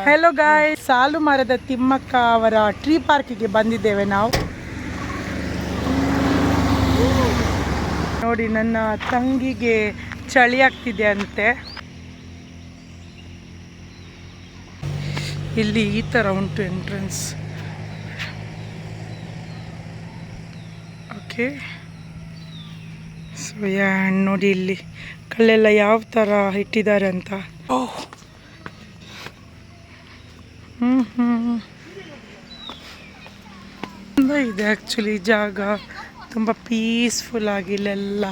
Hello guys, ಸಾಲು ಮರದ ತಿಮ್ಮಕ್ಕ ಅವರ ಟ್ರೀ ಪಾರ್ಕಿಗೆ ಬಂದಿದ್ದೇವೆ ನಾವು. ನೋಡಿ, ನನ್ನ ತಂಗಿಗೆ ಚಳಿ ಆಗ್ತಿದೆ ಅಂತೆ. ಇಲ್ಲಿ ಈ ಥರ ಉಂಟು ಎಂಟ್ರೆನ್ಸ್. ಓಕೆ, ಸೊ ನೋಡಿ ಇಲ್ಲಿ ಕಲ್ಲೆಲ್ಲ ಯಾವ ಥರ ಇಟ್ಟಿದ್ದಾರೆ ಅಂತ. ಓಹ್, ಇದೆ ಆ್ಯಕ್ಚುಲಿ ಜಾಗ ತುಂಬ ಪೀಸ್ಫುಲ್ ಆಗಿ. ಇಲ್ಲೆಲ್ಲ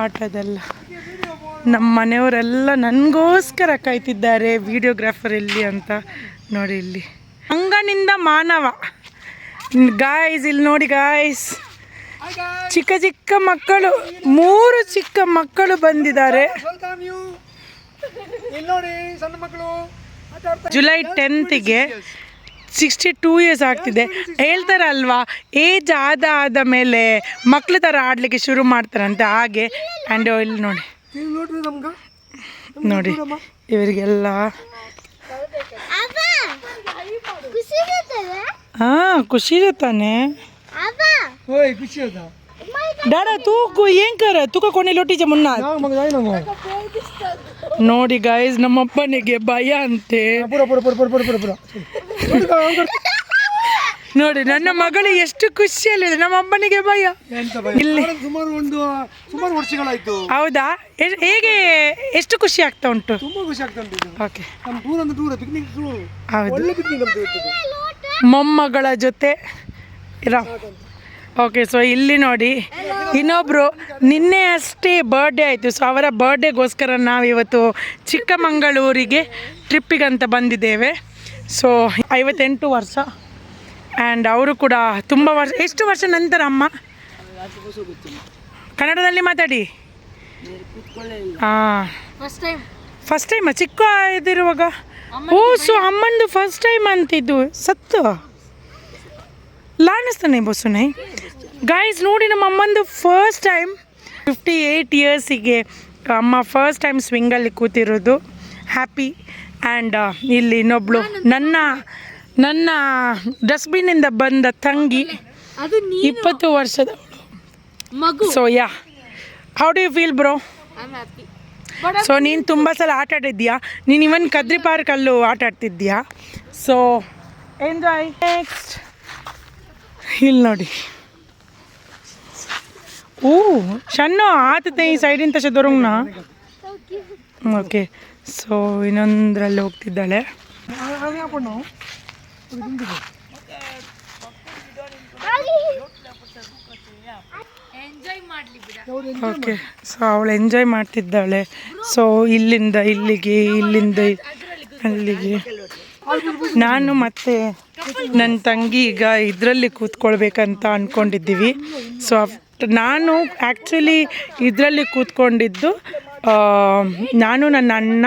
ಆಟದೆಲ್ಲ. ನಮ್ಮ ಮನೆಯವರೆಲ್ಲ ನನಗೋಸ್ಕರ ಕಾಯ್ತಿದ್ದಾರೆ, ವಿಡಿಯೋಗ್ರಾಫರ್ ಎಲ್ಲಿ ಅಂತ. ನೋಡಿ ಇಲ್ಲಿ ಅಂಗನಿಂದ ಮಾನವ ಗಾಯ್ಸ್. ಇಲ್ಲಿ ನೋಡಿ ಗಾಯ್ಸ್, ಚಿಕ್ಕ ಚಿಕ್ಕ ಮಕ್ಕಳು, 3 ಚಿಕ್ಕ ಮಕ್ಕಳು ಬಂದಿದ್ದಾರೆ. ಜುಲೈ 10ಗೆ 62 ಇಯರ್ಸ್ ಆಗ್ತಿದೆ. ಹೇಳ್ತಾರಲ್ವಾ, ಏಜ್ ಆದ ಮೇಲೆ ಮಕ್ಳ ಥರ ಆಡಲಿಕ್ಕೆ ಶುರು ಮಾಡ್ತಾರಂತೆ, ಹಾಗೆ. ಆ್ಯಂಡ್ ಇಲ್ಲಿ ನೋಡಿ ನೋಡಿ ಇವರಿಗೆಲ್ಲ ಹಾಂ ಖುಷಿ ತಾನೆ. ಡಾಡಾ ತೂಕು ಏನ್ ಕರ ತೂಕ ಕೊನೆ ಲೊಟ್ಟಿಜ ಮುನ್ನ. ನೋಡಿ ಗಾಯ್ಸ್, ನಮ್ಮಪ್ಪನಿಗೆ ಭಯ ಅಂತೆ. ನೋಡಿ ನನ್ನ ಮಗಳು ಎಷ್ಟು ಖುಷಿಯಲ್ಲಿದೆ, ನಮ್ಮ ಅಪ್ಪನಿಗೆ ಭಯ. ಇಲ್ಲಿ ಸುಮಾರು ವರ್ಷಗಳಾಯ್ತು. ಹೌದಾ? ಹೇಗೆ, ಎಷ್ಟು ಖುಷಿ ಆಗ್ತಾ ಉಂಟು? ತುಂಬಾ ಖುಷಿ ಆಗ್ತಾ ಉಂಟು. ಓಕೆ, ಹೌದು, ಮೊಮ್ಮಗಳ ಜೊತೆ ಇರೋ. ಓಕೆ, ಸೊ ಇಲ್ಲಿ ನೋಡಿ ಇನ್ನೊಬ್ರು ನಿನ್ನೆ ಅಷ್ಟೇ ಬರ್ಡೇ ಆಯಿತು. ಸೊ ಅವರ ಬರ್ಡೇಗೋಸ್ಕರ ನಾವಿವತ್ತು ಚಿಕ್ಕಮಗಳೂರಿಗೆ ಟ್ರಿಪ್ಪಿಗಂತ ಬಂದಿದ್ದೇವೆ. ಸೊ 58 ವರ್ಷ. ಆ್ಯಂಡ್ ಅವರು ಕೂಡ ತುಂಬ ವರ್ಷ. ಎಷ್ಟು ವರ್ಷ ನಂತರ ಅಮ್ಮ? ಕನ್ನಡದಲ್ಲಿ ಮಾತಾಡಿ. ಹಾಂ, ಫಸ್ಟ್ ಟೈಮ್ ಚಿಕ್ಕ ಇದಿರುವಾಗ. ಓ, ಸೊ ಅಮ್ಮಂದು ಫಸ್ಟ್ ಟೈಮ್ ಅಂತಿದ್ದು ಸತ್ತು ಲಾಣಿಸ್ತಾನೆ ಬಸ್ಸುನೆ. ಗಾಯ್ಸ್ ನೋಡಿ, ನಮ್ಮ ಅಮ್ಮಂದು ಫಸ್ಟ್ ಟೈಮ್ 58 ಇಯರ್ಸಿಗೆ ಅಮ್ಮ ಫಸ್ಟ್ ಟೈಮ್ ಸ್ವಿಂಗಲ್ಲಿ ಕೂತಿರೋದು. ಹ್ಯಾಪಿ. ಆ್ಯಂಡ್ ಇಲ್ಲಿ ಇನ್ನೊಬ್ಳು ನನ್ನ ಡಸ್ಟ್ಬಿನ್ನಿಂದ ಬಂದ ತಂಗಿ, 20 ವರ್ಷದ ಮಗು. So yeah, how do you feel bro? So ನೀನು ತುಂಬ ಸಲ ಆಟ ಆಡಿದ್ಯಾ, ನೀನು ಇವನ್ ಕದ್ರಿ ಪಾರ್ಕಲ್ಲೂ ಆಟ ಆಡ್ತಿದ್ಯಾ. So enjoy. ನೆಕ್ಸ್ಟ್ ಇಲ್ಲಿ ನೋಡಿ, ಓ ಶನ್ನು ಆತತೆ ಈ ಸೈಡಿಂದ ತಶ ದೊರಂಗ್ನ. ಓಕೆ, ಸೊ ಇನ್ನೊಂದರಲ್ಲಿ ಹೋಗ್ತಿದ್ದಾಳೆ. ಓಕೆ, ಸೊ ಅವಳು ಎಂಜಾಯ್ ಮಾಡ್ತಿದ್ದಾಳೆ. ಸೊ ಇಲ್ಲಿಂದ ಇಲ್ಲಿಗೆ, ಇಲ್ಲಿಂದ ಅಲ್ಲಿಗೆ. ನಾನು ಮತ್ತು ನನ್ನ ತಂಗಿ ಈಗ ಇದರಲ್ಲಿ ಕೂತ್ಕೊಳ್ಬೇಕಂತ ಅಂದ್ಕೊಂಡಿದ್ದೀವಿ. ಸೊ ನಾನು ಆ್ಯಕ್ಚುಲಿ ಇದರಲ್ಲಿ ಕೂತ್ಕೊಂಡಿದ್ದು, ನಾನು ನನ್ನ ಅಣ್ಣ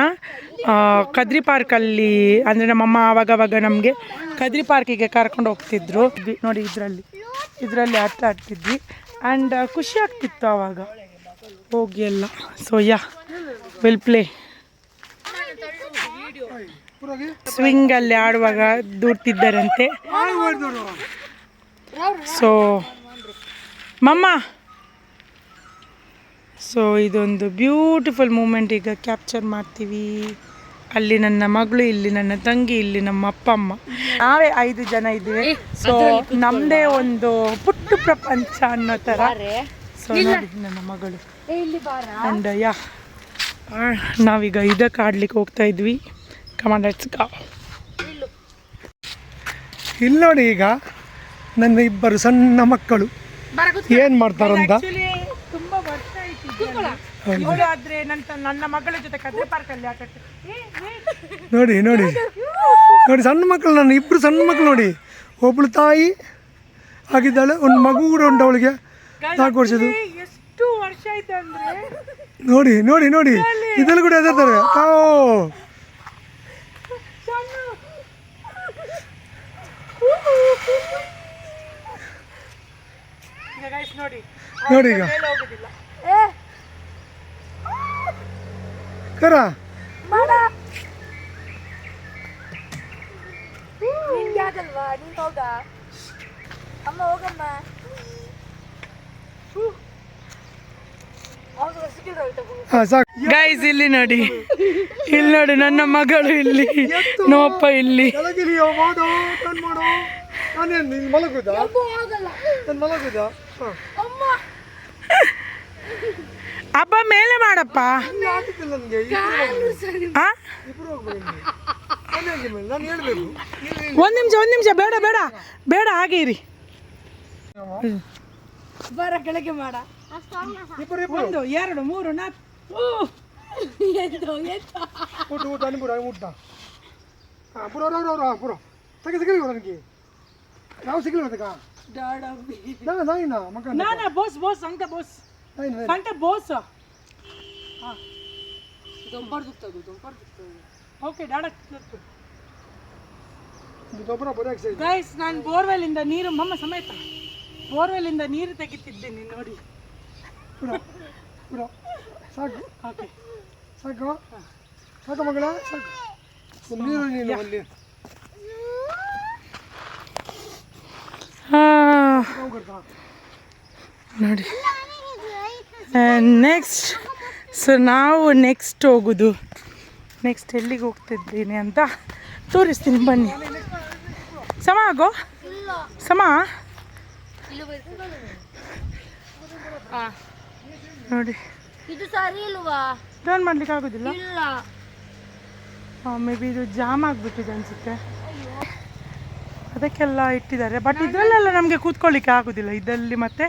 ಕದ್ರಿ ಪಾರ್ಕಲ್ಲಿ, ಅಂದರೆ ನಮ್ಮಮ್ಮ ಆವಾಗವಾಗ ನಮಗೆ ಕದ್ರಿ ಪಾರ್ಕಿಗೆ ಕರ್ಕೊಂಡು ಹೋಗ್ತಿದ್ರು. ನೋಡಿ ಇದರಲ್ಲಿ ಆಟ ಆಡ್ತಿದ್ವಿ. ಆ್ಯಂಡ್ ಖುಷಿ ಆಗ್ತಿತ್ತು ಆವಾಗ ಹೋಗಿ ಎಲ್ಲ. So yeah, will play. ಸ್ವಿಂಗಲ್ಲಿ ಆಡುವಾಗ ದೂಡ್ತಿದ್ದಾರಂತೆ. ಸೊ ಮಮ್ಮ, ಸೊ ಇದೊಂದು ಬ್ಯೂಟಿಫುಲ್ ಮೂಮೆಂಟ್ ಈಗ ಕ್ಯಾಪ್ಚರ್ ಮಾಡ್ತೀವಿ. ಅಲ್ಲಿ ನನ್ನ ಮಗಳು, ಇಲ್ಲಿ ನನ್ನ ತಂಗಿ, ಇಲ್ಲಿ ನಮ್ಮ ಅಪ್ಪ ಅಮ್ಮ, ನಾವೇ 5 ಜನ ಇದ್ದೀವಿ. ಸೊ ನಮ್ಮದೇ ಒಂದು ಪುಟ್ಟ ಪ್ರಪಂಚ ಅನ್ನೋ ಥರ. ಸೊ ನೋಡಿ ನನ್ನ ಮಗಳು. ಆ್ಯಂಡ್ ಯಾ, ನಾವೀಗ ಇದಕ್ಕೆ ಆಡ್ಲಿಕ್ಕೆ ಹೋಗ್ತಾ ಇದ್ವಿ. Come on let's go. ಇಲ್ಲಿ ನೋಡಿ, ಈಗ ನನ್ನ 2 ಸಣ್ಣ ಮಕ್ಕಳು ಏನು ಮಾಡ್ತಾರಂತ. ತುಂಬ ವರ್ಷ ಆಯ್ತು ಆದ್ರೆ ನನ್ನ ಮಗಳ ಜೊತೆ ಕದ್ರಿ ಪಾರ್ಕಲ್ಲಿ ಆಟ ನೋಡಿ ನೋಡಿ ನೋಡಿ, ಸಣ್ಣ ಮಕ್ಕಳು, ನನ್ನ 2 ಸಣ್ಣ ಮಕ್ಕಳು ನೋಡಿ. ಒಬ್ಳು ತಾಯಿ ಆಗಿದ್ದಾಳೆ, ಒಂದು ಮಗು ಕೂಡ ಉಂಟು ಅವಳಿಗೆ, 4 ವರ್ಷದ್ದು. ಎಷ್ಟು ವರ್ಷ ಆಯ್ತು ಅಂದ್ರೆ ನೋಡಿ ನೋಡಿ ನೋಡಿ, ಇದೆಲ್ಲ ಕೂಡ ಎದುರ್ತಾರೆ. ನೋಡಿ ಈಗ ಕರ ಆಗಲ್ವಾ ನೀನ್ ಹೋಗ ಅಮ್ಮ ಹೋಗಮ್ಮ ಹಾಂ ಸಾಕು. ಗೈಸ್ ಇಲ್ಲಿ ನೋಡಿ, ಇಲ್ಲಿ ನೋಡಿ ನನ್ನ ಮಗಳು ಇಲ್ಲಿ, ನಮ್ಮಪ್ಪ ಇಲ್ಲಿ. ಕೆಳಗಿಳಿಯೋ ಮಾಡೋ ಟರ್ನ್ ಮಾಡೋ. ನಾನೇನು ನೀನು ಮಲಗುದಾ? ನಾನು ಮಲಗುದಾ? ಹಾಂ ಅಪ್ಪ ಮೇಲೆ ಮಾಡಪ್ಪ. ಆಗ್ತಿಲ್ಲ ನನಗೆ. ಆ? ಇಬ್ಬರು ಹೋಗ್ಬೇಕು. ನಾನು ಹೇಗೆ ಮೇಲೆ ನಾನು ಹೇಳ್ಬೇಕು. ಒಂದ್ ನಿಮಿಷ ಬೇಡ ಬೇಡ ಬೇಡ ಹಾಗೆ ಇರಿ. ಬರ ಕೆಳಗೆ ಮಾಡ. ಇಬ್ಬರು 1 2 3 4 ಊಟ ಊಟ ಅನ್ಬಿಡ ಊಟ. ಹಾಂ ಪುರ ಪುರ ತೆಗೆ ಸಿಗಲಿ ನನಗೆ ಯಾವ ಸಿಗಲಿ ಅದಕ್ಕ ನಾಯಿನ ಮಗ ನಾನಾ ಬೋಸ್ ಅಂತ ಬೋಸ್ ಅಂತ ಬೋಸ್. ಓಕೆ ಗೈಸ್, ನಾನು ಬೋರ್ವೆಲ್ ಇಂದ ನೀರು ಮಮ್ಮ ಸಮೇತ ಬೋರ್ವೆಲ್ ಇಂದ ನೀರು ತೆಗಿತಿದ್ದೇನೆ ನೋಡಿ. ಸಾಕು ಓಕೆ ಸಾಕು ಸಾಕು ಮಗಳ ಸಾಕು. ನೀರು ನೀನು ಅಲ್ಲಿ ನೋಡಿ. ನೆಕ್ಸ್ಟ್ ಸೊ ನಾವು ನೆಕ್ಸ್ಟ್ ಹೋಗೋದು, ನೆಕ್ಸ್ಟ್ ಎಲ್ಲಿಗೆ ಹೋಗ್ತಿದ್ದೀನಿ ಅಂತ ತೋರಿಸ್ತೀನಿ ಬನ್ನಿ. ಸಮ ಆಗೋ ಸಮ ನೋಡಿ. ಇದು ಸರಿ ಇಲ್ವಾ? ಟರ್ನ್ ಮಾಡ್ಲಿಕ್ಕೆ ಆಗೋದಿಲ್ಲ. ಇಲ್ಲ ಮೇ ಬಿ ಇದು ಜಾಮ್ ಆಗಿಬಿಟ್ಟಿದೆ ಅನಿಸುತ್ತೆ, ಅದಕ್ಕೆಲ್ಲ ಇಟ್ಟಿದ್ದಾರೆ. ಬಟ್ ಇದರಲ್ಲೆಲ್ಲ ನಮಗೆ ಕೂತ್ಕೊಳ್ಳಿಕ್ಕೆ ಆಗೋದಿಲ್ಲ, ಇದರಲ್ಲಿ ಮತ್ತು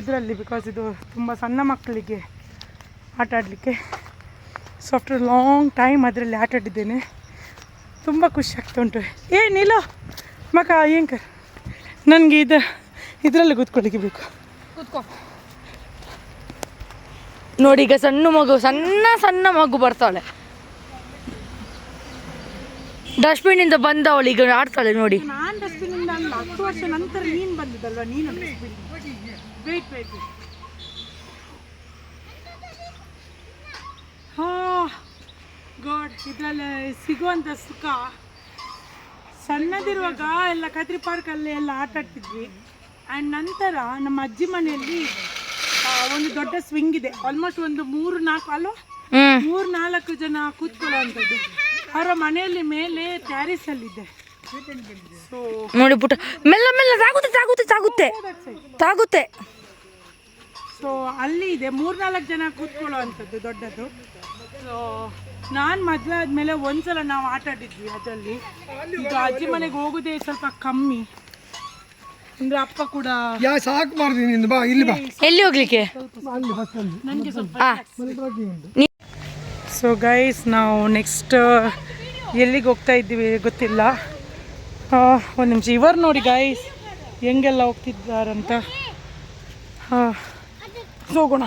ಇದರಲ್ಲಿ, ಬಿಕಾಸ್ ಇದು ತುಂಬ ಸಣ್ಣ ಮಕ್ಕಳಿಗೆ ಆಟ ಆಡಲಿಕ್ಕೆ. ಸೊ ಆಫ್ಟರ್ ಲಾಂಗ್ ಟೈಮ್ ಅದರಲ್ಲಿ ಆಟ ಆಡಿದ್ದೇನೆ, ತುಂಬ ಖುಷಿ ಆಗ್ತಾ ಉಂಟು. ಏನಿಲ್ಲ ಮಕ ಏಂಕ ನನಗೆ ಇದರಲ್ಲಿ ಕೂತ್ಕೊಳ್ಳಿಕ್ಕೆ ಬೇಕು. ಕೂತ್ಕೋ ನೋಡಿ. ಈಗ ಸಣ್ಣ ಮಗು ಬರ್ತಾಳೆ ಡಸ್ಟ್ಬಿನ್ ಇಂದ ಬಂದವಳು, ಈಗ ಆಡ್ತಾಳೆ ನೋಡಿ. ನಾನು ಡಸ್ಟ್ಬಿನಿಂದ ಅಲ್ಲ, 10 ವರ್ಷ ನಂತರ ನೀನು ಬಂದಿದ್ದಲ್ವ, ನೀನು ಡಸ್ಟ್ಬಿನ್. ವೇಟ್ ಗಾಡ್, ಇದರಲ್ಲಿ ಸಿಗುವಂಥ ಸುಖ. ಸಣ್ಣದಿರುವಾಗ ಎಲ್ಲ ಕತ್ರಿ ಪಾರ್ಕಲ್ಲಿ ಎಲ್ಲ ಆಟ ಆಡ್ತಿದ್ವಿ. ಆ್ಯಂಡ್ ನಂತರ ನಮ್ಮ ಅಜ್ಜಿ ಮನೆಯಲ್ಲಿ ಒಂದು ದೊಡ್ಡ ಸ್ವಿಂಗ್ ಇದೆ, ಆಲ್ಮೋಸ್ಟ್ ಒಂದು 3-4 ಅಲ್ವಾ 3-4 ಜನ ಕೂತ್ಕೊಳ್ಳುವಂಥದ್ದು. ಅವರ ಮನೆಯಲ್ಲಿ ಮೇಲೆ ಟ್ಯಾರಿಸ್ ಅಲ್ಲಿದೆ. ಸೊ ನೋಡಿ ಪುಟ್ಟ ಮೆಲ್ಲ ತಾಗುತ್ತೆ. ಸೊ ಅಲ್ಲಿ ಇದೆ 3-4 ಜನ ಕೂತ್ಕೊಳ್ಳುವಂಥದ್ದು ದೊಡ್ಡದು. ಸೊ ನಾನು ಮದುವೆ ಆದಮೇಲೆ ಒಂದ್ಸಲ ನಾವು ಆಟ ಆಡಿದ್ವಿ ಅದರಲ್ಲಿ. ಈಗ ಅಜ್ಜಿ ಮನೆಗೆ ಹೋಗೋದೇ ಸ್ವಲ್ಪ ಕಮ್ಮಿ, ಅಂದರೆ ಅಪ್ಪ ಕೂಡ ಸಾಕು ಮಾಡ್ತೀನಿ ನಿಂದು. ಬಾ ಇಲ್ಲಿ ಬಾ. ಎಲ್ಲಿ ಹೋಗ್ಲಿಕ್ಕೆ? ನನಗೆ ಸ್ವಲ್ಪ. ಉಂಟು. ಸೊ ಗೈಸ್, ನಾವು ನೆಕ್ಸ್ಟ್ ಎಲ್ಲಿಗೆ ಹೋಗ್ತಾ ಇದ್ದೀವಿ ಗೊತ್ತಿಲ್ಲ. ಒಂದು ನಿಮಿಷ, ಇವರು ನೋಡಿ ಗೈಸ್ ಹೆಂಗೆಲ್ಲ ಹೋಗ್ತಿದ್ದಾರಂತ. ಹೋಗೋಣ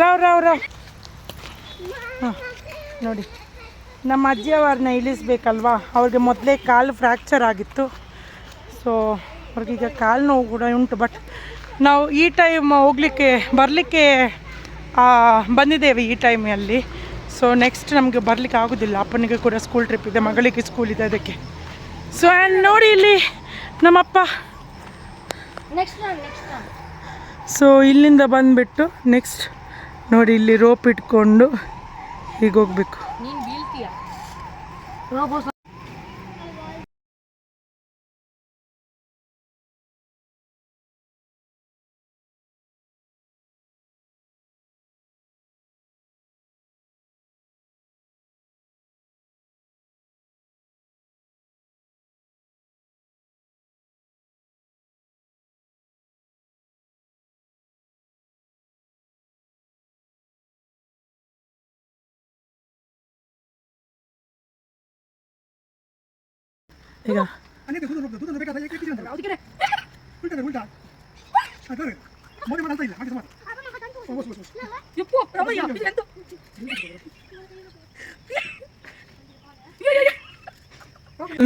ರಾವ್. ಹಾಂ ನೋಡಿ, ನಮ್ಮ ಅಜ್ಜಿಯವರನ್ನ ಇಳಿಸ್ಬೇಕಲ್ವಾ, ಅವ್ರಿಗೆ ಮೊದಲೇ ಕಾಲು ಫ್ರ್ಯಾಕ್ಚರ್ ಆಗಿತ್ತು. ಸೊ ಅವ್ರಿಗೀಗ ಕಾಲು ನೋವು ಕೂಡ ಉಂಟು. ಬಟ್ ನಾವು ಈ ಟೈಮ್ ಬರಲಿಕ್ಕೆ ಬಂದಿದ್ದೇವೆ ಈ ಟೈಮಲ್ಲಿ. ಸೊ ನೆಕ್ಸ್ಟ್ ನಮಗೆ ಬರಲಿಕ್ಕೆ ಆಗೋದಿಲ್ಲ, ಅಪ್ಪನಿಗೆ ಕೂಡ ಸ್ಕೂಲ್ ಟ್ರಿಪ್ ಇದೆ, ಮಗಳಿಗೆ ಸ್ಕೂಲ್ ಇದೆ ಅದಕ್ಕೆ. ಸೊ ಆ್ಯಂಡ್ ನೋಡಿ ಇಲ್ಲಿ ನಮ್ಮಪ್ಪ. ಸೊ ಇಲ್ಲಿಂದ ಬಂದುಬಿಟ್ಟು ನೆಕ್ಸ್ಟ್ ನೋಡಿ ಇಲ್ಲಿ ರೋಪ್ ಇಟ್ಕೊಂಡು ಹೀಗೆ ಹೋಗ್ಬೇಕು. ಈಗ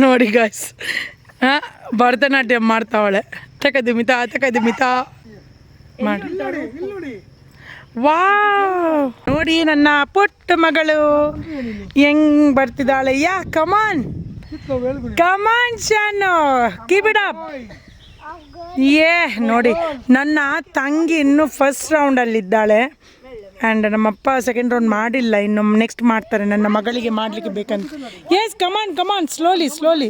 ನೋಡಿ ಗಾಯ್ಸ್, ಭರತನಾಟ್ಯ ಮಾಡ್ತಾವಳೆ. ತಕದಿಮಿತಾ ಮಾಡಿ. ವಾವ್, ನೋಡಿ ನನ್ನ ಪುಟ್ಟ ಮಗಳು ಹೆಂಗ್ ಬರ್ತಿದ್ದಾಳೆ. ಯಾ ಕಮಾನ್ ಕಮಾನ್ ಶಾನು ಕೀಪ್ ಇಟ್ ಅಪ್. ಏ ನೋಡಿ ನನ್ನ ತಂಗಿ ಇನ್ನೂ ಫಸ್ಟ್ ರೌಂಡಲ್ಲಿದ್ದಾಳೆ ಆ್ಯಂಡ್ ನಮ್ಮಪ್ಪ ಸೆಕೆಂಡ್ ರೌಂಡ್ ಮಾಡಿಲ್ಲ, ಇನ್ನು ನೆಕ್ಸ್ಟ್ ಮಾಡ್ತಾರೆ ನನ್ನ ಮಗಳಿಗೆ ಮಾಡಲಿಕ್ಕೆ ಬೇಕಂತ. Yes come on slowly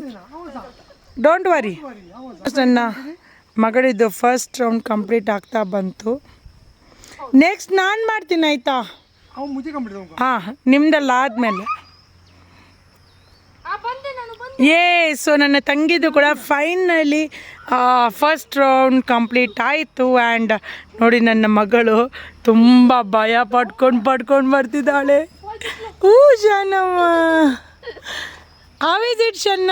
don't worry. ನನ್ನ ಮಗಳಿದ್ದು ಫಸ್ಟ್ ರೌಂಡ್ ಕಂಪ್ಲೀಟ್ ಆಗ್ತಾ ಬಂತು. ನೆಕ್ಸ್ಟ್ ನಾನು ಮಾಡ್ತೀನಿ ಆಯಿತಾ? ಹಾಂ, ನಿಮ್ದೆಲ್ಲ ಆದಮೇಲೆ. ಸೊ ನನ್ನ ತಂಗಿದು ಕೂಡ ಫೈನಲಿ ಫಸ್ಟ್ ರೌಂಡ್ ಕಂಪ್ಲೀಟ್ ಆಯಿತು. ಆ್ಯಂಡ್ ನೋಡಿ ನನ್ನ ಮಗಳು ತುಂಬ ಭಯ ಪಡ್ಕೊಂಡು ಬರ್ತಿದ್ದಾಳೆ. ಶನ್ನಮ್ಮ, ಹೌ ಇಸ್ ಇಟ್ ಶನ್ನ?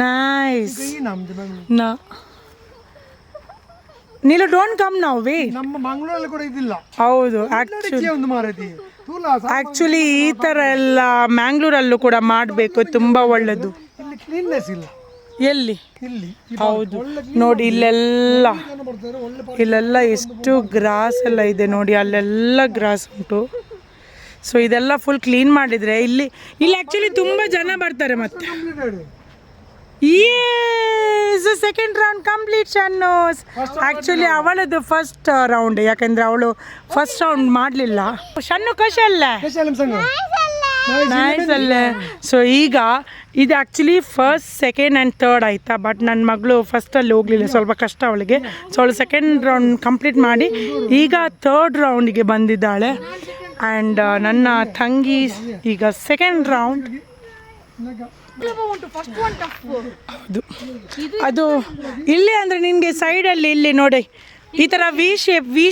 ನೈಸ್. ನೀನು ಡೋಂಟ್ ಕಮ್ ನೌ ವೇ. ನಮ್ಮ ಮಂಗಳೂರಲ್ಲಿ ಕೂಡ ಇದಿಲ್ಲ. ಹೌದು, ಆ್ಯಕ್ಚುಲಿ ಈ ಥರ ಎಲ್ಲ ಮ್ಯಾಂಗ್ಳೂರಲ್ಲೂ ಕೂಡ ಮಾಡಬೇಕು, ತುಂಬ ಒಳ್ಳೆಯದು. ಎಲ್ಲಿ? ಹೌದು ನೋಡಿ, ಇಲ್ಲೆಲ್ಲ ಎಷ್ಟು ಗ್ರಾಸ್ ಎಲ್ಲ ಇದೆ ನೋಡಿ, ಅಲ್ಲೆಲ್ಲ ಗ್ರಾಸ್ ಉಂಟು. ಸೊ ಇದೆಲ್ಲ ಫುಲ್ ಕ್ಲೀನ್ ಮಾಡಿದರೆ ಇಲ್ಲಿ ಆ್ಯಕ್ಚುಲಿ ತುಂಬ ಜನ ಬರ್ತಾರೆ. ಮತ್ತೆ ಸೆಕೆಂಡ್ ರೌಂಡ್ ಕಂಪ್ಲೀಟ್ ಶನ್ನೋಸ್. ಆ್ಯಕ್ಚುಲಿ ಅವಳದು ಫಸ್ಟ್ ರೌಂಡ್, ಯಾಕೆಂದರೆ ಅವಳು ಫಸ್ಟ್ ರೌಂಡ್ ಮಾಡಲಿಲ್ಲ. ಶನ್ನು ಕಷಲ್ಲ ನೈಸ್ ಅಲ್ಲೇ. ಸೊ ಈಗ ಇದು actually first second and third ಆಯಿತಾ, ಬಟ್ ನನ್ನ ಮಗಳು ಫಸ್ಟಲ್ಲಿ ಹೋಗಲಿಲ್ಲ, ಸ್ವಲ್ಪ ಕಷ್ಟ ಅವಳಿಗೆ. ಸೊ ಅವಳು ಸೆಕೆಂಡ್ ರೌಂಡ್ ಕಂಪ್ಲೀಟ್ ಮಾಡಿ ಈಗ ಥರ್ಡ್ ರೌಂಡಿಗೆ ಬಂದಿದ್ದಾಳೆ. ಆ್ಯಂಡ್ ನನ್ನ ತಂಗಿ ಈಗ ಸೆಕೆಂಡ್ ರೌಂಡ್. ಹೌದು, ಅದು ಇಲ್ಲಿ ಅಂದರೆ ನಿನಗೆ ಸೈಡಲ್ಲಿ ಇಲ್ಲಿ ನೋಡಿ ಈ ಥರ ವಿ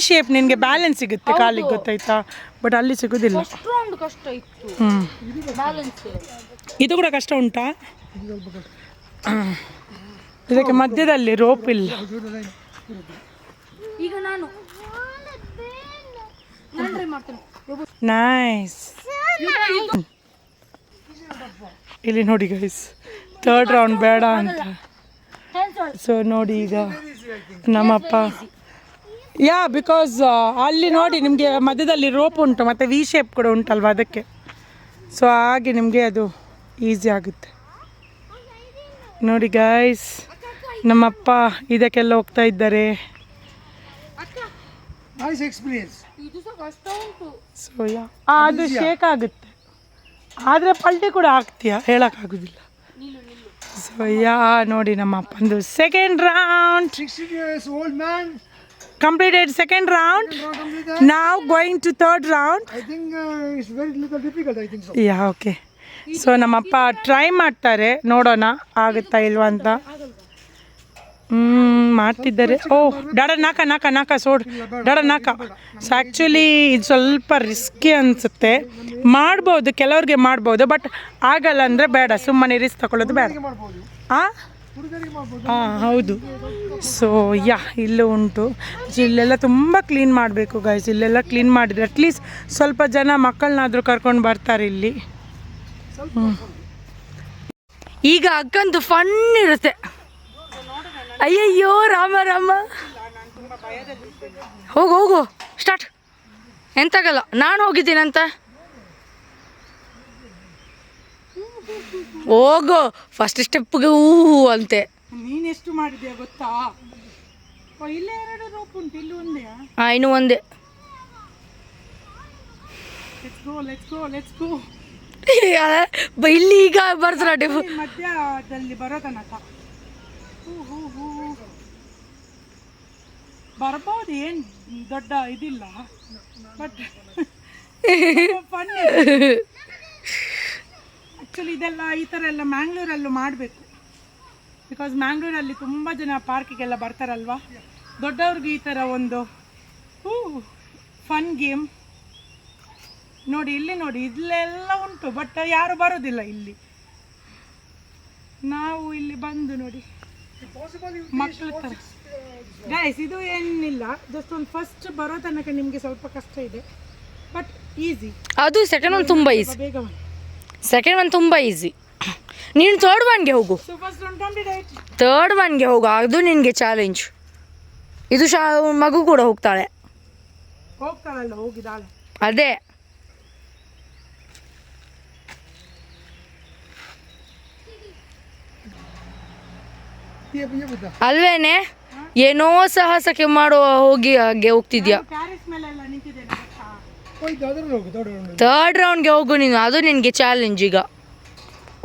ಶೇಪ್ ನಿನಗೆ ಬ್ಯಾಲೆನ್ಸ್ ಸಿಗುತ್ತೆ ಕಾಲಿಗೆ, ಗೊತ್ತಾಯ್ತಾ? ಬಟ್ ಅಲ್ಲಿ ಸಿಗೋದಿಲ್ಲ. ಇದು ಕೂಡ ಕಷ್ಟ ಉಂಟಾ? ಇದಕ್ಕೆ ಮಧ್ಯದಲ್ಲಿ ರೋಪ್ ಇಲ್ಲ. ಈಗ ನಾನು ನೈಸ್. ಇಲ್ಲಿ ನೋಡಿ ಗೈಸ್, ಥರ್ಡ್ ರೌಂಡ್ ಬೇಡ ಅಂತ. ಸೊ ನೋಡಿ ಈಗ ನಮ್ಮಪ್ಪ ಬಿಕಾಸ್ ಅಲ್ಲಿ ನೋಡಿ ನಿಮಗೆ ಮಧ್ಯದಲ್ಲಿ ರೋಪ್ ಉಂಟು ಮತ್ತು ವಿ ಶೇಪ್ ಕೂಡ ಉಂಟಲ್ವ, ಅದಕ್ಕೆ. ಸೊ ಹಾಗೆ ನಿಮಗೆ ಅದು ಈಸಿ ಆಗುತ್ತೆ. ನೋಡಿ ಗೈಸ್, ನಮ್ಮಪ್ಪ ಇದಕ್ಕೆಲ್ಲ ಹೋಗ್ತಾ ಇದ್ದಾರೆ. ಸೊ ಅದು ಶೇಕ್ ಆಗುತ್ತೆ, ಆದರೆ ಪಲ್ಟಿ ಕೂಡ ಆಗ್ತೀಯಾ ಹೇಳೋಕ್ಕಾಗೋದಿಲ್ಲ. ಸೊ ನೋಡಿ ನಮ್ಮ ಅಪ್ಪಂದು second round completed. Second round. Now going to third round. I think it's very little difficult, I think so. Yeah, okay. So ನಮ್ಮಪ್ಪ ಟ್ರೈ ಮಾಡ್ತಾರೆ, ನೋಡೋಣ ಆಗುತ್ತಾ ಇಲ್ವಾ ಅಂತ. ಮಾಡ್ತಿದ್ದಾರೆ. ಡಾಡ ನಾಕ ಸೋಡ್ ಡಾಡ ನಾಕ. ಸೊ ಆ್ಯಕ್ಚುಲಿ ಇದು ಸ್ವಲ್ಪ ರಿಸ್ಕಿ ಅನಿಸುತ್ತೆ. ಮಾಡ್ಬೋದು, ಕೆಲವ್ರಿಗೆ ಮಾಡ್ಬೋದು, ಬಟ್ ಆಗಲ್ಲ ಅಂದರೆ ಬೇಡ, ಸುಮ್ಮನೆ ರಿಸ್ಕ್ ತಗೊಳ್ಳೋದು ಬೇಡ. ಹೌದು. ಸೊ ಇಲ್ಲೂ ಉಂಟು. ಇಲ್ಲೆಲ್ಲ ತುಂಬ ಕ್ಲೀನ್ ಮಾಡಬೇಕು ಗೈಸ್. ಇಲ್ಲೆಲ್ಲ ಕ್ಲೀನ್ ಮಾಡಿದರೆ ಅಟ್ಲೀಸ್ಟ್ ಸ್ವಲ್ಪ ಜನ ಮಕ್ಕಳನ್ನಾದರೂ ಕರ್ಕೊಂಡು ಬರ್ತಾರೆ ಇಲ್ಲಿ. ಈಗ ಅಕ್ಕಂದು ಫನ್ ಇರುತ್ತೆ. ಅಯ್ಯಯ್ಯೋ ರಾಮ ಹೋಗು ಸ್ಟಾರ್ಟ್. ಎಂತಾಗಲ್ಲ, ನಾನು ಹೋಗಿದ್ದೀನಂತ. ಹೋಗು ಫಸ್ಟ್ ಸ್ಟೆಪ್ಗೆ ಅಂತೆ. ನೀನೆಷ್ಟು ಮಾಡಿದ್ಯಾ ಗೊತ್ತಾ? ಇಲ್ಲೇ 2 ರೋಪ್ ಉಂಟು, ಇಲ್ಲಿ ಒಂದೇ. ಇನ್ನು ಒಂದೇ. Let's go. ಇಲ್ಲಿ ಈಗ ಬರ್ತಾರ ಮಧ್ಯದಲ್ಲಿ ಬರೋ ತನಕ ಬರ್ಬೋದು, ಏನು ದೊಡ್ಡ ಇದಿಲ್ಲ, ಬಟ್ ಫನ್. ಆ್ಯಕ್ಚುಲಿ ಇದೆಲ್ಲ ಈ ಥರ ಎಲ್ಲ ಮ್ಯಾಂಗ್ಳೂರಲ್ಲೂ ಮಾಡಬೇಕು. ಬಿಕಾಸ್ ಮ್ಯಾಂಗ್ಳೂರಲ್ಲಿ ತುಂಬ ಜನ ಪಾರ್ಕಿಗೆಲ್ಲ ಬರ್ತಾರಲ್ವ, ದೊಡ್ಡವ್ರಿಗೆ ಈ ಥರ ಒಂದು ಫನ್ ಗೇಮ್. ನೋಡಿ ಇಲ್ಲಿ ನೋಡಿ, ಇಲ್ಲೆಲ್ಲ ಉಂಟು, ಬಟ್ ಯಾರು ಬರೋದಿಲ್ಲ ಇಲ್ಲಿ. ನಾವು ಇಲ್ಲಿ ಬಂದು ನೋಡಿ ಮಕ್ಕಳ ಥರ ಗೈಸ್, ಇದು ಏನಿಲ್ಲ, ಜಸ್ಟ್ ಒಂದು ಫಸ್ಟ್ ಬರೋ ತನಕ ನಿಮಗೆ ಸ್ವಲ್ಪ ಕಷ್ಟ ಇದೆ, ಬಟ್ ಈಸಿ. ಅದು ಸೆಕೆಂಡ್ ಒನ್ ತುಂಬ ಈಸಿ. ಬೇಗ ಸೆಕೆಂಡ್ ಒನ್ ತುಂಬ ಈಸಿ. ನೀನು ಥರ್ಡ್ ಒನ್ಗೆ ಹೋಗು. ಥರ್ಡ್ ಒನ್ಗೆ ಹೋಗು, ಅದು ನಿನಗೆ ಚಾಲೆಂಜ್. ಇದು ಮಗು ಕೂಡ ಹೋಗ್ತಾಳಲ್ಲ, ಹೋಗಿದ್ದಾಳೆ. ಅಲ್ವೇನೆ ಏನೋ ಸಾಹಸಕ್ಕೆ ಮಾಡೋ ಹೋಗಿ ಹಾಗೆ ಹೋಗ್ತಿದ್ಯಾ. ಪ್ಯಾರಿಸ್ ಮೇಲೆಲ್ಲ ನಿಂತಿದ್ದೇನೆ ಗೊತ್ತಾ? ಹೋಯ್ತು ಅದ್ರಲ್ಲಿ ಹೋಗು ಥರ್ಡ್ ರೌಂಡ್. ಥರ್ಡ್ ರೌಂಡ್ಗೆ ಹೋಗು ನೀನು, ಅದು ನಿನಗೆ ಚಾಲೆಂಜ್ ಈಗ.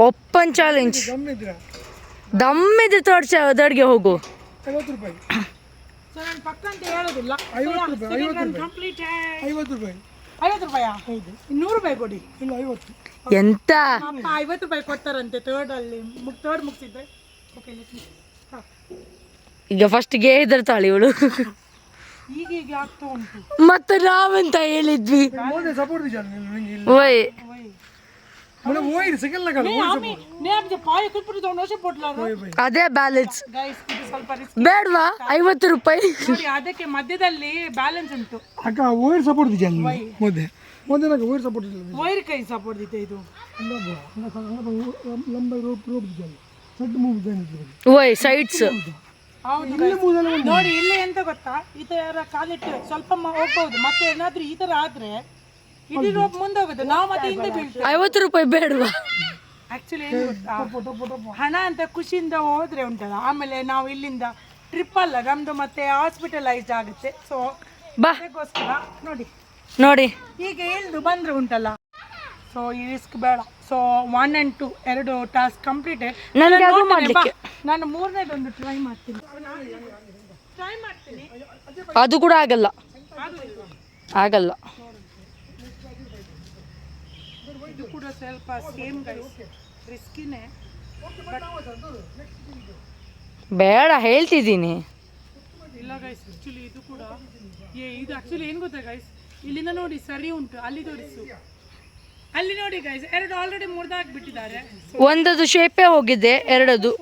Open challenge. ಗಮ್ಮಿದ್ರ ದಮ್ಮಿದ್ರೆ ಥರ್ಡ್ಗೆ ಹೋಗು. 50 ರೂಪಾಯಿ. ಸೊ ನಾನು ಪಕ್ಕ ಅಂತ ಹೇಳೋದಿಲ್ಲ. 50 ರೂಪಾಯಿ, 50 ರೂಪಾಯಿ. ಕಂಪ್ಲೀಟ್ 50 ರೂಪಾಯಿ. 50 ರೂಪಾಯಾ? ಹೌದು. 100 ರೂಪಾಯಿ ಕೊಡಿ. ಇಲ್ಲ 50. ಎಂತ ಅಪ್ಪ 50 ರೂಪಾಯಿ ಕೊಡ್ತಾರಂತೆ ಥರ್ಡ್ ಮುಗಿಸಿದ್ರೆ. ಓಕೆ ಈಗ ಫಸ್ಟ್ಗೆ ಹೆದರ್ತಾಳೆ ಇವಳು. ಈಗ ಆಗ್ತಾ ಉಂಟು. ಮತ್ತೆ ನಾವೆಂತ ಹೇಳಿದ್ವಿ, ಮೋದಿ ಸಪೋರ್ಟ್ दिया नहीं ಇಲ್ಲ. ಓಯ್ मतलब वो ही सेकंड लगा वो मैं अब जो पाए कुछ पूरी दोनों से पोट ला ಅದೇ ಬ್ಯಾಲೆನ್ಸ್ गाइस ಇದು ಸ್ವಲ್ಪ ರಿಸ್ಕ್ ಬೇಡವಾ? 50 ರೂಪಾಯಿ ನೋಡಿ, ಅದಕ್ಕೆ ಮಧ್ಯದಲ್ಲಿ ಬ್ಯಾಲೆನ್ಸ್ ಉಂಟು. ಅಕ್ಕ ವೈರ್ ಸಪೋರ್ಟ್ दिया ಮೋದಿ ಮೋದಿ ನಮಗೆ ವೈರ್ ಸಪೋರ್ಟ್ ಇಲ್ಲ. ವೈರ್ ಕೈ ಸಪೋರ್ಟ್ ದಿತ್ತೆ ಇದು ಲಂಬ ರೋಪ್ दिया ಸಡ್ ಮೂವ್ ಇದೆ. ಓಯ್ ಸೈಡ್ಸ್. ಹೌದು ನೋಡಿ, ಇಲ್ಲಿ ಎಂತ ಗೊತ್ತಾ, ಈ ತರ ಕಾಲಿಟ್ಟು ಸ್ವಲ್ಪ ಹೋಗ್ಬಹುದು. ಮತ್ತೆ ಏನಾದ್ರೂ ಈ ತರ ಆದ್ರೆ ಇಡೀ ರೋಪ್ ಮುಂದೆ ಹೋಗುತ್ತೆ, ನಾವು ಮತ್ತೆ ಹಿಂದೆ ಬೀಳ್ತೇವೆ. 50 ರೂಪಾಯಿ ಬೇಡವಾ? ಆಕ್ಚುಲಿ ಏನು ಗೊತ್ತಾ, ಹಣ ಅಂತ ಖುಷಿಯಿಂದ ಹೋದ್ರೆ ಉಂಟಲ್ಲ, ಆಮೇಲೆ ನಾವು ಇಲ್ಲಿಂದ ಟ್ರಿಪ್ ಅಲ್ಲ ನಮ್ದು, ಮತ್ತೆ ಹಾಸ್ಪಿಟಲೈಸ್ಡ್ ಆಗುತ್ತೆ. ಸೊ ಬಾ ಅದಕ್ಕೋಸ್ಕರ ನೋಡಿ ನೋಡಿ ಈಗ ಇಳ್ದು ಬಂದ್ರೆ ಉಂಟಲ್ಲ, ಸೊ ಈ ರಿಸ್ಕ್ ಬೇಡ. ಸೊ 1 and 2 ಎರಡು ಟಾಸ್ಕ್ ಕಂಪ್ಲೀಟ್. ನನಗೆ ಅದು ಮಾಡ್ಲಿಕ್ಕೆ ನಾನು ಮೂರನೇದೊಂದು ಟ್ರೈ ಮಾಡ್ತೀನಿ. ಅದು ಕೂಡ ಆಗಲ್ಲ, ಆಗಲ್ಲ. ಇದು ಕೂಡ ಸ್ವಲ್ಪ ಸೇಮ್ ಗೈಸ್, ರಿಸ್ಕಿನೇ. ಬೇಡ ಹೇಳ್ತಿದ್ದೀನಿ. ಇಲ್ಲ ಗೈಸ್, ಆಕ್ಚುಲಿ ಇದು ಕೂಡ ಇದು ಆಕ್ಚುಲಿ ಏನು ಗೊತ್ತಾ ಗೈಸ್, ಇಲ್ಲಿಂದ ನೋಡಿ ಸರಿ ಉಂಟು, ಅಲ್ಲಿ ತೋರಿಸು, ಅಲ್ಲಿ ನೋಡಿ ಗೈಸ್, ಎರಡು ಆಲ್ರೆಡಿ ಮುರಿದಾಕ್ಬಿಟ್ಟಿದ್ದಾರೆ. ಒಂದದು ಶೇಪೇ ಹೋಗಿದೆ, ಎರಡದು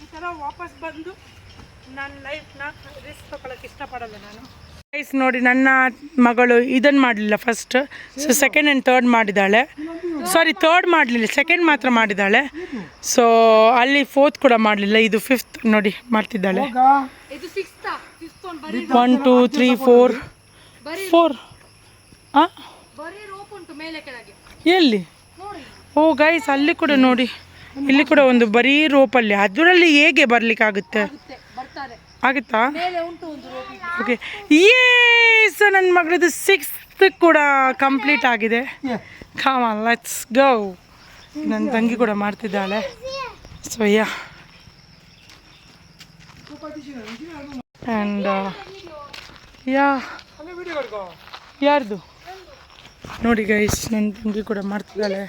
ಈ ಥರ ವಾಪಸ್ ಬಂದು ನನ್ನ ಲೈಫ್ನ ರಿಸ್ಕ್ ತಗೊಳಕ್ಕೆ ಇಷ್ಟಪಡಲ್ಲ ನಾನು. ಗೈಸ್ ನೋಡಿ, ನನ್ನ ಮಗಳು ಇದನ್ನು ಮಾಡಲಿಲ್ಲ first, so second and third ಮಾಡಿದ್ದಾಳೆ. ಸಾರಿ, ಥರ್ಡ್ ಮಾಡಲಿಲ್ಲ, ಸೆಕೆಂಡ್ ಮಾತ್ರ ಮಾಡಿದ್ದಾಳೆ. ಸೊ ಅಲ್ಲಿ ಫೋರ್ತ್ ಕೂಡ ಮಾಡಲಿಲ್ಲ, ಇದು ಫಿಫ್ತ್ ನೋಡಿ ಮಾಡ್ತಿದ್ದಾಳೆ. 1 2 3 4 4 ಹಾಂ ಎಲ್ಲಿ? ಓ ಗೈಸ್, ಅಲ್ಲಿ ಕೂಡ ನೋಡಿ, ಇಲ್ಲಿ ಕೂಡ ಒಂದು ಬರೀ ರೋಪಲ್ಲಿ, ಅದರಲ್ಲಿ ಹೇಗೆ ಬರ್ಲಿಕ್ಕಾಗುತ್ತೆ? ಆಗುತ್ತಾ? ಓಕೆ, ಸೊ ನನ್ನ ಮಗಳದ್ದು 6th ಕೂಡ ಕಂಪ್ಲೀಟ್ ಆಗಿದೆ. Come on let's go. ನನ್ನ ತಂಗಿ ಕೂಡ ಮಾಡ್ತಿದ್ದಾಳೆ. ಸೊ ಯಾ, ಆ್ಯಂಡ್ ಯಾ ಯಾರ್ದು ನೋಡಿ ಗೈಸ್, ನನ್ನ ತಂಗಿ ಕೂಡ ಮಾಡ್ತಿದ್ದಾಳೆ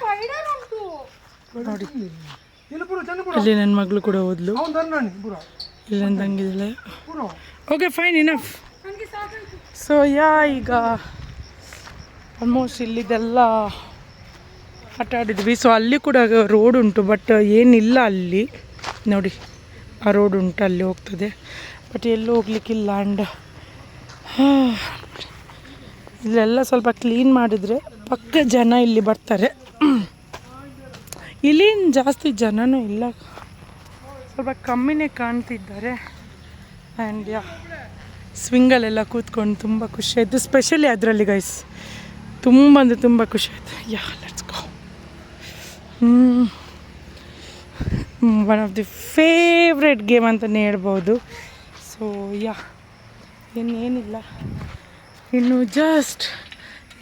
ನೋಡಿ. ಅಲ್ಲಿ ನನ್ನ ಮಗಳು ಕೂಡ ಓದ್ಲು, ಇಲ್ಲಿ ನನ್ನ ತಂಗಿದ್ದಾಳೆ. Okay fine enough. So yeah, ಈಗ ಆಲ್ಮೋಸ್ಟ್ ಇಲ್ಲಿದೆಲ್ಲ ಆಟ ಆಡಿದ್ವಿ. ಸೊ ಅಲ್ಲಿ ಕೂಡ ರೋಡ್ ಉಂಟು, ಬಟ್ ಏನಿಲ್ಲ ಅಲ್ಲಿ ನೋಡಿ, ಆ ರೋಡ್ ಉಂಟು, ಅಲ್ಲಿ ಹೋಗ್ತದೆ, ಬಟ್ ಎಲ್ಲೂ ಹೋಗ್ಲಿಕ್ಕಿಲ್ಲ. ಆ್ಯಂಡ್ ಇಲ್ಲೆಲ್ಲ ಸ್ವಲ್ಪ ಕ್ಲೀನ್ ಮಾಡಿದರೆ ಪಕ್ಕ ಜನ ಇಲ್ಲಿ ಬರ್ತಾರೆ. ಇಲ್ಲಿ ಜಾಸ್ತಿ ಜನನೂ ಇಲ್ಲ, ಸ್ವಲ್ಪ ಕಮ್ಮಿನೇ ಕಾಣ್ತಿದ್ದಾರೆ. ಆ್ಯಂಡ್ ಯಾ, ಸ್ವಿಂಗಲ್ಲೆಲ್ಲ ಕೂತ್ಕೊಂಡು ತುಂಬ ಖುಷಿ ಆಯಿತು, ಸ್ಪೆಷಲಿ ಅದರಲ್ಲಿ ಗೈಸ್ ತುಂಬ ಅಂದರೆ ತುಂಬ ಖುಷಿ ಆಯಿತು. Yeah, let's go. One of the favourite game ಅಂತಲೇ ಹೇಳ್ಬೋದು. ಸೊ ಯಾ, ಇನ್ನೇನಿಲ್ಲ, ಇನ್ನು ಜಸ್ಟ್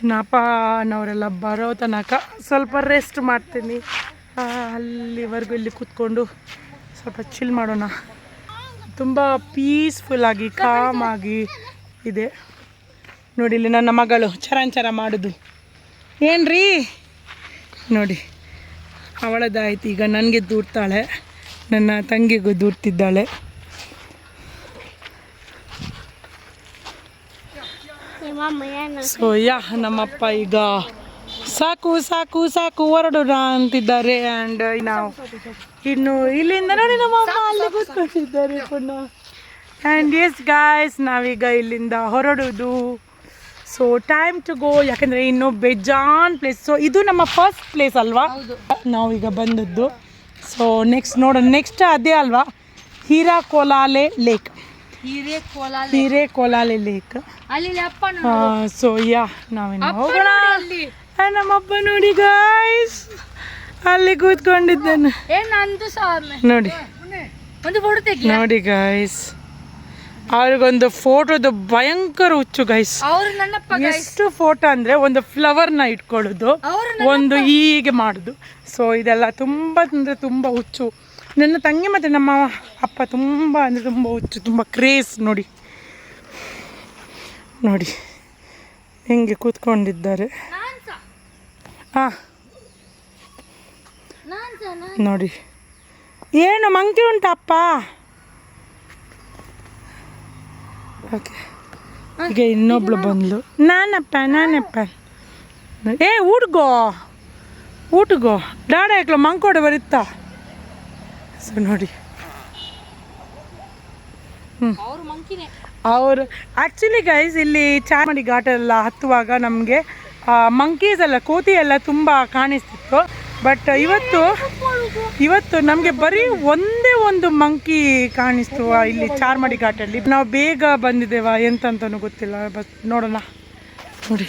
ಇನ್ನು ಅಪ್ಪನವರೆಲ್ಲ ಬರೋ ತನಕ ಸ್ವಲ್ಪ ರೆಸ್ಟ್ ಮಾಡ್ತೀನಿ. ಅಲ್ಲಿವರೆಗೂ ಇಲ್ಲಿ ಕೂತ್ಕೊಂಡು ಸ್ವಲ್ಪ ಚಿಲ್ ಮಾಡೋಣ. ತುಂಬ ಪೀಸ್ಫುಲ್ಲಾಗಿ ಕಾಮಾಗಿ ಇದೆ ನೋಡಿ. ಇಲ್ಲಿ ನನ್ನ ಮಗಳು ಚರಾಂಚರ ಮಾಡೋದು ಏನ್ರೀ ನೋಡಿ, ಅವಳದಾಯ್ತು. ಈಗ ನನಗೆ ದೂಡ್ತಾಳೆ, ನನ್ನ ತಂಗಿಗೂ ದೂಡ್ತಿದ್ದಾಳೆ. ಸೊ ಯಾ, ನಮ್ಮಪ್ಪ ಈಗ ಸಾಕು ಸಾಕು ಸಾಕು ಹೊರಡೋಣ ಅಂತಿದ್ದಾರೆ. ಆ್ಯಂಡ್ ನಾವು ಇನ್ನು ಇಲ್ಲಿಂದ ನೋಡಿ ನಮ್ಮ ಅಮ್ಮ ಅಲ್ಲಿ ಕೂತ್ಕೊಂಡಿದ್ದಾರೆ ಪುನಃ. ಆ್ಯಂಡ್ ಎಸ್ ಗಾಯ್ಸ್, ನಾವೀಗ ಇಲ್ಲಿಂದ ಹೊರಡೋದು. ಸೊ ಟೈಮ್ ಟು ಗೋ, ಯಾಕಂದರೆ ಇನ್ನು ಬೇಜಾನ್ ಪ್ಲೇಸ್. ಸೊ ಇದು ನಮ್ಮ ಫಸ್ಟ್ ಪ್ಲೇಸ್ ಅಲ್ವಾ ನಾವೀಗ ಬಂದದ್ದು. ಸೊ ನೆಕ್ಸ್ಟ್ ನೋಡೋಣ, ನೆಕ್ಸ್ಟ್ ಅದೇ ಅಲ್ವಾ, ಹಿರೇಕೊಲಾಲೆ ಲೇಕ್. ಹಿರೇಕೊಲಾಲೆ ಲೇಕ್. ಸೊ ಯಾ, ನಾವೇನು ಹೋಗೋಣ. ನಮ್ಮಪ್ಪ ನೋಡಿ ಗಾಯ್ಸ್, ಅಲ್ಲಿ ಕೂತ್ಕೊಂಡಿದ್ದೇನೆ ಏನ್ ನಂದು ಸಹ ನೋಡಿ ಒಂದು ಫೋಟೋ ತೆಗಿ. ನೋಡಿ ಗೈಸ್, ಅವ್ರಿಗೊಂದು ಫೋಟೋದು ಭಯಂಕರ ಹುಚ್ಚು ಗೈಸ್. ಅವ್ರು ನನ್ನಪ್ಪ ಎಷ್ಟು ಫೋಟೋ ಅಂದರೆ ಒಂದು ಫ್ಲವರ್ನ ಇಟ್ಕೊಳ್ಳೋದು, ಒಂದು ಹೀಗೆ ಮಾಡೋದು. ಸೊ ಇದೆಲ್ಲ ತುಂಬ ಅಂದರೆ ತುಂಬ ಹುಚ್ಚು. ನನ್ನ ತಂಗಿ ಮತ್ತು ನಮ್ಮ ಅಪ್ಪ ತುಂಬ ಅಂದರೆ ತುಂಬ ಹುಚ್ಚು, ತುಂಬ ಕ್ರೇಜ್. ನೋಡಿ ನೋಡಿ ಹೆಂಗೆ ಕೂತ್ಕೊಂಡಿದ್ದಾರೆ. ಹಾಂ ನೋಡಿ, ಏನು ಮಂಕಿ ಉಂಟಪ್ಪ? ಓಕೆ, ಈಗ ಇನ್ನೊಬ್ಳು ಬಂದ್ಲು. ನಾನಪ್ಪ ಏ ಊಟಗೋ ಡಾಡ ಹಾಕ್ಲು ಮಂಕೋಡೆ ಬರುತ್ತಾ. ಸೊ ನೋಡಿ, ಅವರು ಆ್ಯಕ್ಚುಲಿ ಗೈಸ್ ಇಲ್ಲಿ ಚಾರ್ಮಡಿ ಘಾಟೆಲ್ಲ ಹತ್ತುವಾಗ ನಮಗೆ ಮಂಕೀಸ್ ಎಲ್ಲ, ಕೋತಿ ಎಲ್ಲ ತುಂಬ ಕಾಣಿಸ್ತಿತ್ತು. ಬಟ್ ಇವತ್ತು ನಮಗೆ ಬರೀ ಒಂದೇ ಒಂದು ಮಂಕಿ ಕಾಣಿಸ್ತು ಇಲ್ಲಿ ಚಾರ್ಮಡಿ ಘಾಟಲ್ಲಿ. ನಾವು ಬೇಗ ಬಂದಿದ್ದೇವಾ ಎಂತಂತನೂ ಗೊತ್ತಿಲ್ಲ. ಬಟ್ ನೋಡೋಣ. ನೋಡಿ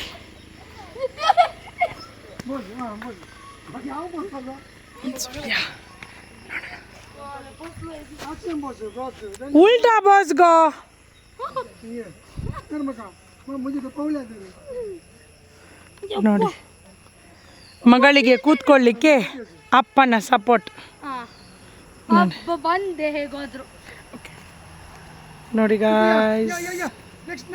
ಉಲ್ಟಾ ಬಾಸ್ ಗೋ. ನೋಡಿ, ಮಗಳಿಗೆ ಕೂತ್ಕೊಳ್ಳಿಕ್ಕೆ ಅಪ್ಪನ ಸಪೋರ್ಟ್. ಬಂದೆ ಹೇಗಾದ್ರು. ನೋಡಿ ಗಾಯ್ಸ್, ನೆಕ್ಸ್ಟ್